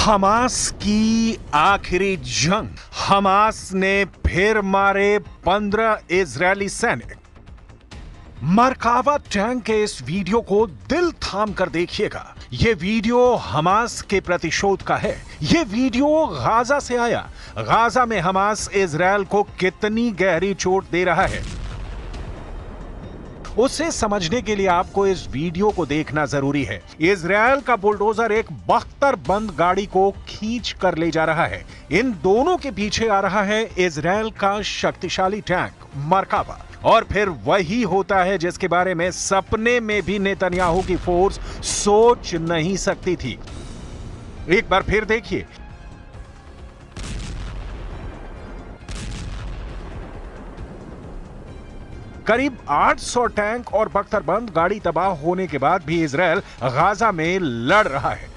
Hamas की आखिरी जंग। हमास ने फिर मारे 15 इजरायली सैनिक। मरकावा टैंक के इस वीडियो को दिल थाम कर देखिएगा। यह वीडियो हमास के प्रतिशोध का है। यह वीडियो गाजा से आया। गाजा में हमास इजरायल को कितनी गहरी चोट दे रहा है, उसे समझने के लिए आपको इस वीडियो को देखना जरूरी है। इजरायल का बुलडोजर एक बख्तरबंद गाड़ी को खींच कर ले जा रहा है। इन दोनों के पीछे आ रहा है इजरायल का शक्तिशाली टैंक मरकावा। और फिर वही होता है जिसके बारे में सपने में भी नेतन्याहू की फोर्स सोच नहीं सकती थी। एक बार फिर देखिए। करीब 800 टैंक और बख्तरबंद गाड़ी तबाह होने के बाद भी इजरायल गाजा में लड़ रहा है।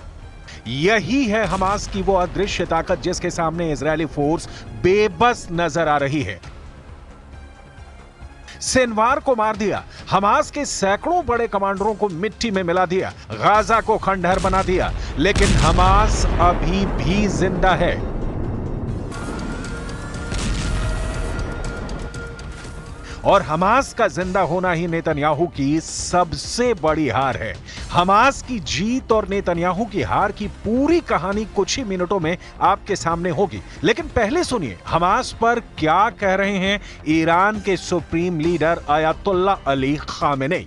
यही है हमास की वो अदृश्य ताकत जिसके सामने इजरायली फोर्स बेबस नजर आ रही है। सिनवार को मार दिया, हमास के सैकड़ों बड़े कमांडरों को मिट्टी में मिला दिया, गाजा को खंडहर बना दिया, लेकिन हमास अभी भी जिंदा है। और हमास का जिंदा होना ही नेतन्याहू की सबसे बड़ी हार है। हमास की जीत और नेतन्याहू की हार की पूरी कहानी कुछ ही मिनटों में आपके सामने होगी, लेकिन पहले सुनिए हमास पर क्या कह रहे हैं ईरान के supreme leader ayatollah Ali Khamenei.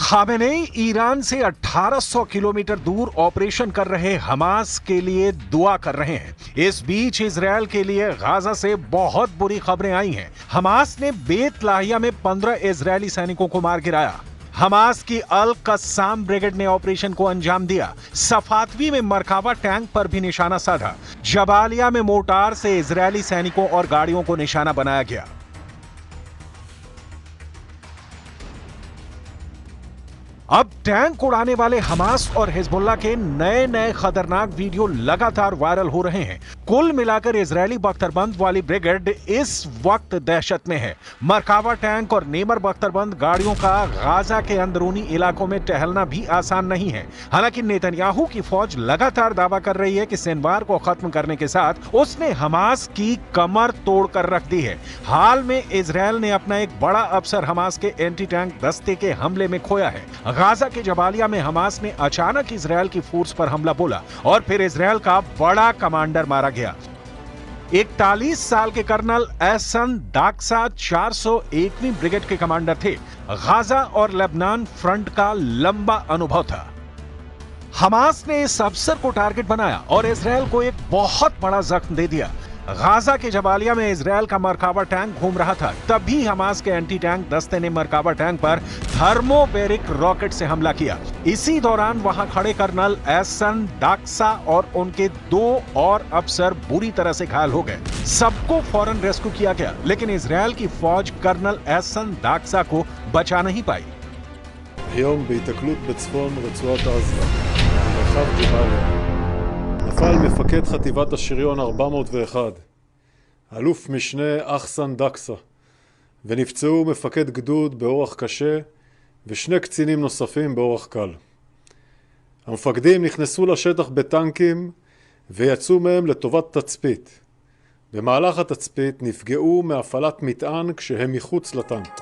Khamenei Iran से 1800 किलोमीटर दूर ऑपरेशन कर रहे हमास के लिए दुआ कर रहे हैं। इस बीच इजरायल के लिए गाजा से बहुत बुरी खबरें आई हैं। हमास ने बेत लाहिया में 15 इजरायली सैनिकों को मार गिराया। हमास की अल कस्साम ब्रिगेड ने ऑपरेशन को अंजाम दिया। सफातवी में मरकावा टैंक पर भी निशाना साधा। जबालिया में मोर्टार से इजरायली सैनिकों और गाड़ियों को निशाना बनाया गया। अब टैंक उड़ाने वाले हमास और हिजबुल्लाह के नए नए खतरनाक वीडियो लगातार वायरल हो रहे हैं। कुल मिलाकर इजरायली बख्तरबंद वाली ब्रिगेड इस वक्त दहशत में है। मरकावा टैंक और नेमर बख्तरबंद गाड़ियों का गाजा के अंदरूनी इलाकों में टहलना भी आसान नहीं है। हालांकि नेतन्याहू की फौज लगातार दावा कर रही है कि सिनवार को खत्म करने के साथ उसने हमास की कमर तोड़कर रख दी है। हाल में इजरायल ने अपना एक बड़ा अफसर हमास के एंटी टैंक दस्ते के हमले में खोया है। गाजा के जबालिया में हमास ने अचानक इजरायल की फोर्स पर हमला बोला और फिर इजरायल का बड़ा कमांडर मारा गया। 41 साल के कर्नल एहसन दाक्सा 401वीं ब्रिगेड के कमांडर थे। गाजा और लेबनान फ्रंट का लंबा अनुभव था। हमास ने इस अफसर को टारगेट बनाया और इजरायल को एक बहुत बड़ा जख्म दे दिया। गाजा के जबालिया में इजरायल का मरकावा टैंक घूम रहा था, तभी हमास के एंटी टैंक दस्ते ने मरकावा टैंक पर थर्मोबैरिक रॉकेट से हमला किया। इसी दौरान वहां खड़े कर्नल एहसन दाक्सा और उनके 2 और अफसर बुरी तरह से घायल हो गए। सबको फौरन रेस्क्यू किया गया, लेकिन इजरायल की फौज कर्नल एहसन दाक्सा को बचा नहीं पाई। היום בהיתקלות בצפון רצועת עזה, במרחב ג'באליה, נפל מפקד חטיבת השריון 401, אלוף משנה אחסן דקסה, ונפצעו מפקד גדוד באורח קשה ושני קצינים נוספים באורח קל. המפקדים נכנסו לשטח בטנקים ויצאו מהם לטובת תצפית. במהלך התצפית נפגעו מהפעלת מטען כשהם מחוץ לטנק.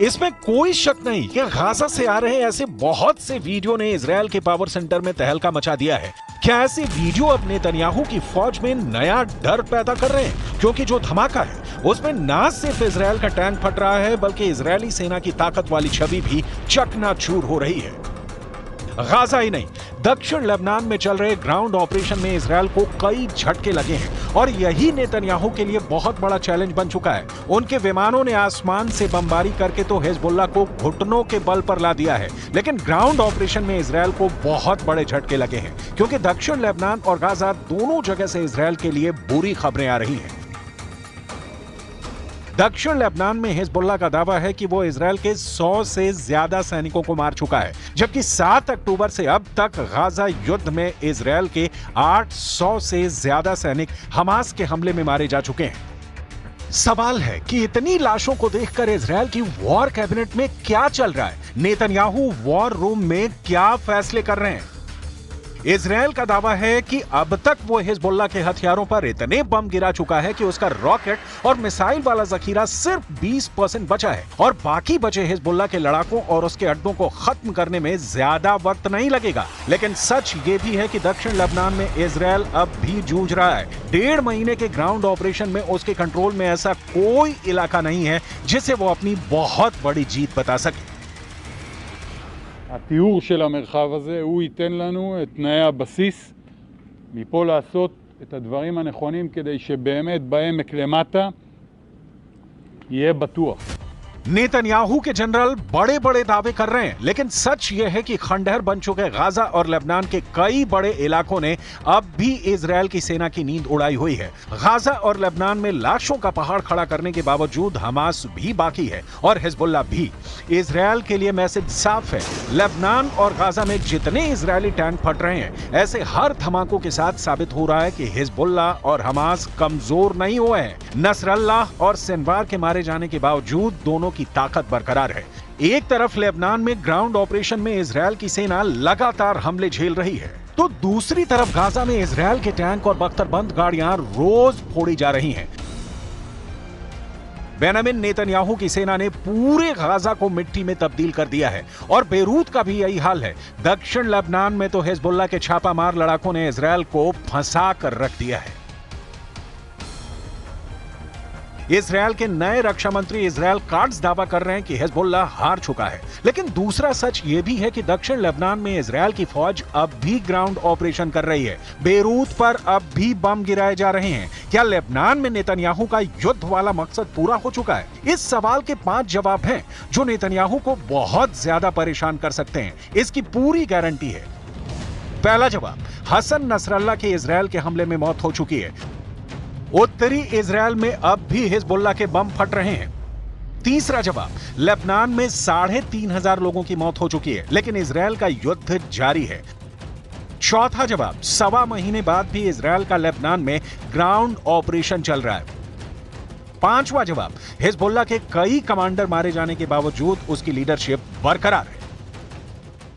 इसमें कोई शक नहीं कि गाजा से आ रहे ऐसे बहुत से वीडियो ने इजरायल के पावर सेंटर में तहलका मचा दिया है। क्या ऐसे वीडियो अब नेतन्याहू की फौज में नया डर पैदा कर रहे हैं? क्योंकि जो धमाका है उसमें ना सिर्फ इजरायल का टैंक फट रहा है, बल्कि इजरायली सेना की ताकत वाली छवि भी चकनाचूर हो रही है। गाजा ही नहीं, दक्षिण लेबनान में चल रहे ग्राउंड ऑपरेशन में इजरायल को कई झटके लगे हैं और यही नेतन्याहू के लिए बहुत बड़ा चैलेंज बन चुका है। उनके विमानों ने आसमान से बमबारी करके तो हिजबुल्लाह को घुटनों के बल पर ला दिया है, लेकिन ग्राउंड ऑपरेशन में इजरायल को बहुत बड़े झटके लगे हैं, क्योंकि दक्षिण लेबनान और गाजा दोनों जगह से इजरायल के लिए बुरी खबरें आ रही हैं। दक्षिण लेबनान में हिजबुल्लाह का दावा है कि वो इजरायल के 100 से ज्यादा सैनिकों को मार चुका है, जबकि 7 अक्टूबर से अब तक गाजा युद्ध में इजरायल के 800 से ज्यादा सैनिक हमास के हमले में मारे जा चुके हैं। सवाल है कि इतनी लाशों को देखकर इजरायल की वॉर कैबिनेट में क्या चल रहा है? नेतन्याहू वॉर रूम में क्या फैसले कर रहे हैं? इजरायल का दावा है कि अब तक वो हिजबुल्लाह के हथियारों पर इतने बम गिरा चुका है कि उसका रॉकेट और मिसाइल वाला जखीरा सिर्फ 20% बचा है और बाकी बचे हिजबुल्लाह के लड़ाकों और उसके अड्डों को खत्म करने में ज्यादा वक्त नहीं लगेगा। लेकिन सच ये भी है कि दक्षिण लेबनान में इजरायल अब भी जूझ रहा है। 1.5 महीने के ग्राउंड ऑपरेशन में उसके कंट्रोल में ऐसा कोई इलाका नहीं है जिसे वो अपनी बहुत बड़ी जीत बता सके। התיאור של המרחב הזה הוא ייתן לנו את תנאי הבסיס מפה לעשות את הדברים הנכונים כדי שבאמת בעמק למטה יהיה בטוח. नेतन्याहू के जनरल बड़े बड़े दावे कर रहे हैं, लेकिन सच यह है कि खंडहर बन चुके गाजा और लेबनान के कई बड़े इलाकों ने अब भी इजरायल की सेना की नींद उड़ाई हुई है। गाजा और लेबनान में लाशों का पहाड़ खड़ा करने के बावजूद हमास भी बाकी है और हिजबुल्लाह भी। इजरायल के लिए मैसेज साफ है, लेबनान और गाजा में जितने इजरायली टैंक फट रहे हैं, ऐसे हर धमाकों के साथ साबित हो रहा है कि हिजबुल्लाह और हमास कमजोर नहीं हुए हैं। नसरल्लाह और सिनवार के मारे जाने के बावजूद दोनों की ताकत बरकरार है। एक तरफ लेबनान में ग्राउंड ऑपरेशन में इजरायल की सेना लगातार हमले झेल रही है, तो दूसरी तरफ गाजा में इजरायल के टैंक और बख्तरबंद गाड़ियां रोज फोड़ी जा रही हैं। बेंजामिन नेतन्याहू की सेना ने पूरे गाजा को मिट्टी में तब्दील कर दिया है और बेरूत का भी यही हाल है। दक्षिण लेबनान में तो हिजबुल्लाह के छापामार लड़ाकों ने इजरायल को फंसा कर रख दिया है। इजरायल के नए रक्षा मंत्री इजरायल काट्ज दावा कर रहे हैं कि हिजबुल्लाह हार चुका है, लेकिन दूसरा सच यह भी है कि दक्षिण लेबनान में इजरायल की फौज अब भी ग्राउंड ऑपरेशन कर रही है। बेरूत पर अब भी बम गिराए जा रहे हैं। क्या लेबनान में नेतन्याहू का युद्ध वाला मकसद पूरा हो चुका है? इस सवाल के 5 जवाब हैं जो नेतन्याहू को बहुत ज्यादा परेशान कर सकते हैं। इसकी पूरी गारंटी है। पहला जवाब, हसन नसरल्लाह के इजरायल के हमले में मौत हो चुकी है। उत्तरी इजरायल में अब भी हिजबुल्लाह के बम फट रहे हैं। तीसरा जवाब, लेबनान में 3,500 लोगों की मौत हो चुकी है, लेकिन इजरायल का युद्ध जारी है। चौथा जवाब, 1.25 महीने बाद भी इजरायल का लेबनान में ग्राउंड ऑपरेशन चल रहा है। पांचवा जवाब, हिजबुल्लाह के कई कमांडर मारे जाने के बावजूद उसकी लीडरशिप बरकरार है।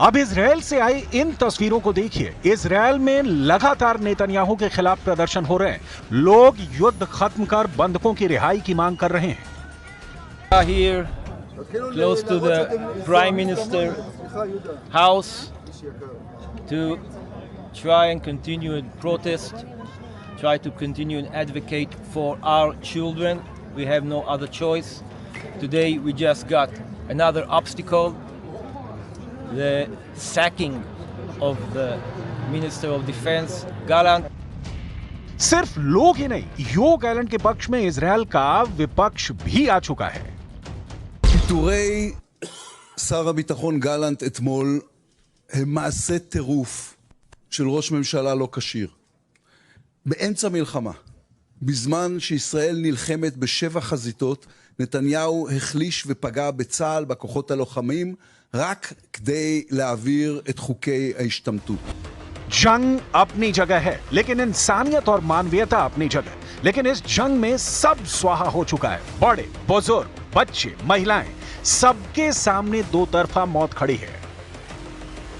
अब इजरायल से आई इन तस्वीरों को देखिए। इजरायल में लगातार नेतन्याहू के खिलाफ प्रदर्शन हो रहे हैं। लोग युद्ध खत्म कर बंधकों की रिहाई की मांग कर रहे हैं। Here, close to the Prime Minister house, to try and continue and protest, try to continue and advocate for our children. We have no other choice. Today we just got another obstacle, the sacking of the Minister of Defense, Gallant. सिर्फ लोग ही नहीं, यो Gallant के पक्ष में Israel का विपक्ष भी आ चुका है। פיטורי שר הביטחון גלנט אתמול הם מעשה טירוף של ראש ממשלה לא כשיר. באמצע מלחמה, בזמן שישראל נלחמת ב7 חזיתות, נתניהו החליש ופגע בצה"ל, בכוחות הלוחמים, רק כדי להעביר את חוקי ההשתמטות. जंग अपनी जगह है, लेकिन इंसानियत और मानवीयता अपनी जगह। लेकिन इस जंग में सब स्वाहा हो चुका है। बड़े, बुजुर्ग, बच्चे, महिलाएं, सबके सामने दो तरफा मौत खड़ी है।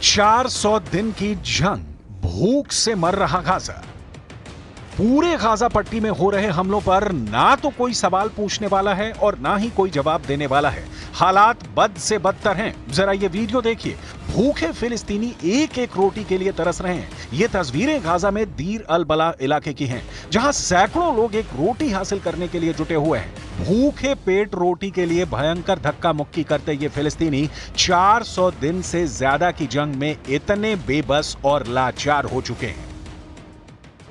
400 दिन की जंग, भूख से मर रहा गाजा। पूरे गाजा पट्टी में हो रहे हमलों पर ना तो कोई सवाल पूछने वाला है और ना ही कोई जवाब देने वाला है। हालात बद से बदतर हैं। जरा ये वीडियो देखिए। भूखे फिलिस्तीनी एक एक रोटी के लिए तरस रहे हैं। ये तस्वीरें गाजा में दीर अल बला इलाके की हैं, जहां सैकड़ों लोग एक रोटी हासिल करने के लिए जुटे हुए हैं। भूखे पेट रोटी के लिए भयंकर धक्का मुक्की करते ये फिलिस्तीनी 400 दिन से ज्यादा की जंग में इतने बेबस और लाचार हो चुके हैं।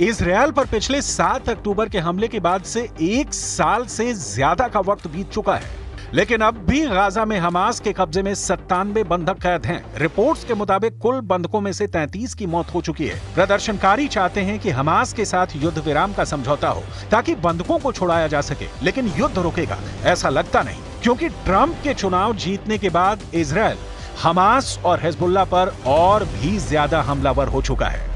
इजरायल पर पिछले 7 अक्टूबर के हमले के बाद से 1 साल से ज्यादा का वक्त बीत चुका है, लेकिन अब भी गाजा में हमास के कब्जे में 97 बंधक कैद हैं। रिपोर्ट्स के मुताबिक कुल बंधकों में से 33 की मौत हो चुकी है। प्रदर्शनकारी चाहते हैं कि हमास के साथ युद्ध विराम का समझौता हो ताकि बंधकों को छुड़ाया जा सके, लेकिन युद्ध रुकेगा ऐसा लगता नहीं, क्योंकि ट्रंप के चुनाव जीतने के बाद इजरायल हमास और हिजबुल्लाह पर और भी ज्यादा हमलावर हो चुका है।